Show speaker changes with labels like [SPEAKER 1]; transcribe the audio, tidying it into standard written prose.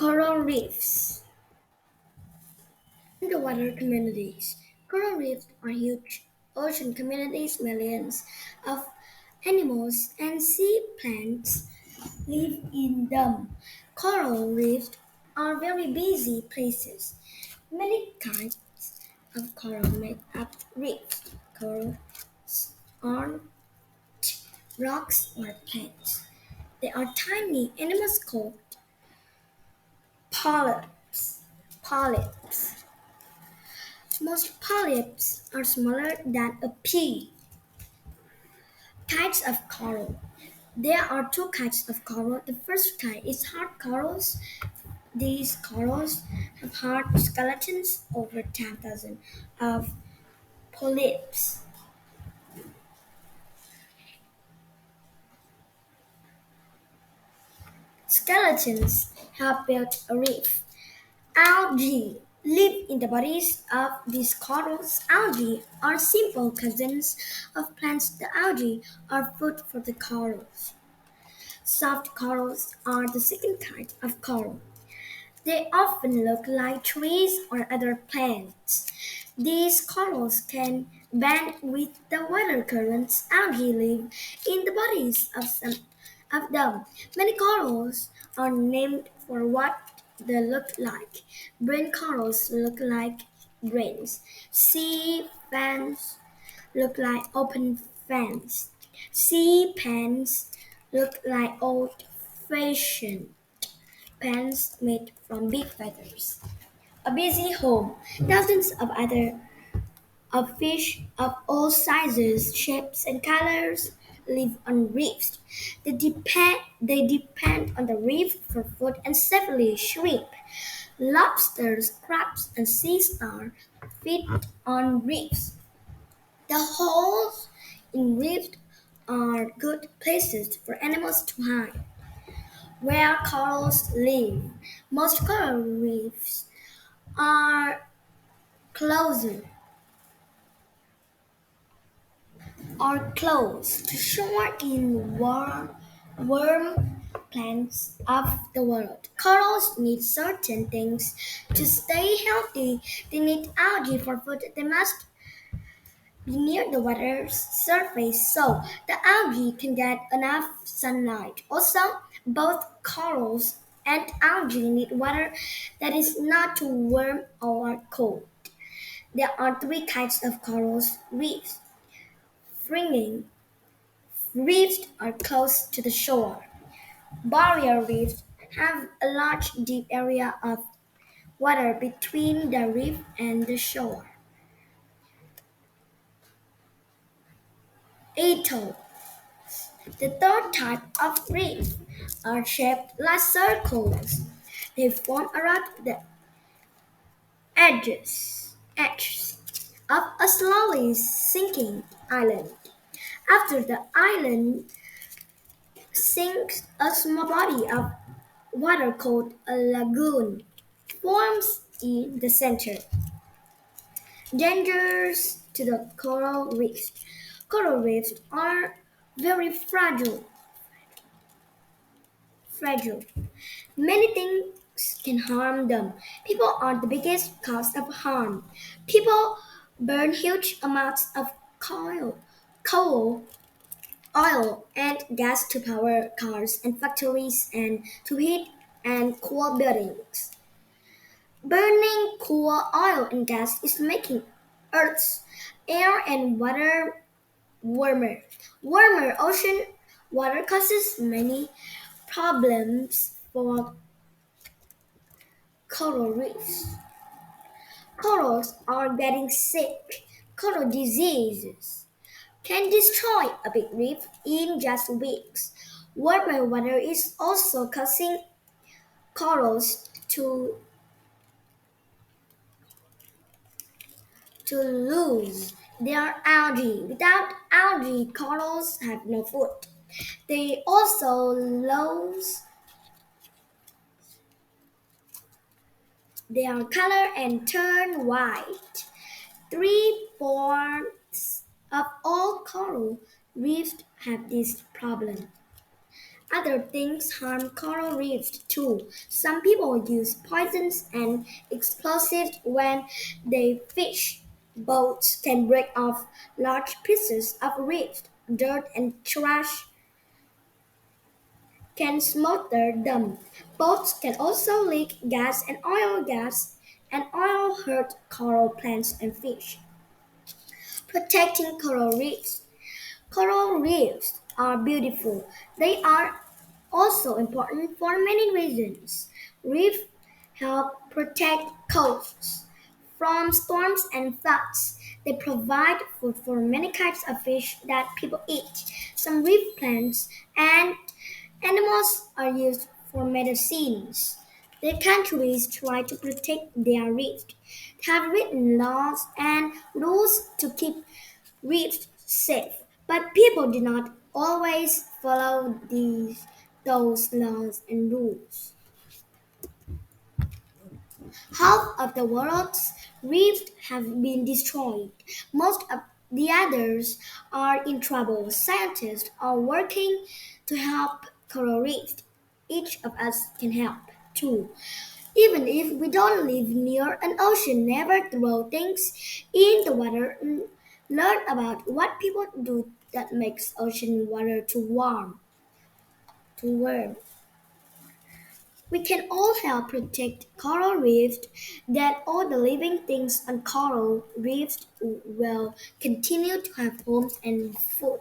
[SPEAKER 1] Coral reefs. Underwater communities. Coral reefs are huge ocean communities. Millions of animals and sea plants live in them. Coral reefs are very busy places. Many kinds of coral make up reefs. Corals are rocks or plants. They are tiny animals called polyps. Polyps. Most polyps are smaller than a pea. Types of coral. There are two kinds of coral. The first kind is hard corals. These corals have hard skeletons over 10,000 of polyps. Skeletons have built a reef. Algae live in the bodies of these corals. Algae are simple cousins of plants. The algae are food for the corals. Soft corals are the second kind of coral. They often look like trees or other plants. These corals can bend with the water currents. Algae live in the bodies of some of them. Many corals are named for what they look like. Brain corals look like brains. Sea fans look like open fans. Sea pans look like old-fashioned pans made from big feathers. A busy home. Thousands of other of fish of all sizes, shapes, and colors live on reefs. They depend on the reef for food and safely shrimp, lobsters, crabs, and sea stars feed on reefs. The holes in reefs are good places for animals to hide. Where corals live. Most coral reefs are closer or close to shore in warm plants of the world. Corals need certain things to stay healthy. They need algae for food. They must be near the water's surface so the algae can get enough sunlight. Also, both corals and algae need water that is not too warm or cold. There are three kinds of coral reefs. Fringing reefs are close to the shore. Barrier reefs have a large deep area of water between the reef and the shore. Atoll. The third type of reef are shaped like circles. They form around the edges of a slowly sinking island. After the island sinks, a small body of water called a lagoon forms in the center. Dangers to the coral reefs. Coral reefs are very fragile. Many things can harm them. People are the biggest cause of harm. People burn huge amounts of coal, oil, and gas to power cars and factories and to heat and cool buildings. Burning coal, oil, and gas is making Earth's air and water warmer. Warmer ocean water causes many problems for coral reefs. Corals are getting sick. Coral diseases can destroy a big reef in just weeks. Warmer water is also causing corals to lose their algae. Without algae, corals have no food. They also lose their color and turn white. Three-fourths of all coral reefs have this problem. Other things harm coral reefs too. Some people use poisons and explosives when they fish. Boats can break off large pieces of reef. Dirt and trash can smother them. Boats can also leak gas, and oil hurt coral plants and fish. Protecting coral reefs. Coral reefs are beautiful. They are also important for many reasons. Reefs help protect coasts from storms and floods. They provide food for many kinds of fish that people eat. Some reef plants and animals are used for medicines. The countries try to protect their reefs, have written laws and rules to keep reefs safe, but people do not always follow those laws and rules. Half of the world's reefs have been destroyed. Most of the others are in trouble. Scientists are working to help coral reefs. Each of us can help too. Even if we don't live near an ocean, never throw things in the water. Learn about what people do that makes ocean water too warm. We can all help protect coral reefs, that all the living things on coral reefs will continue to have homes and food.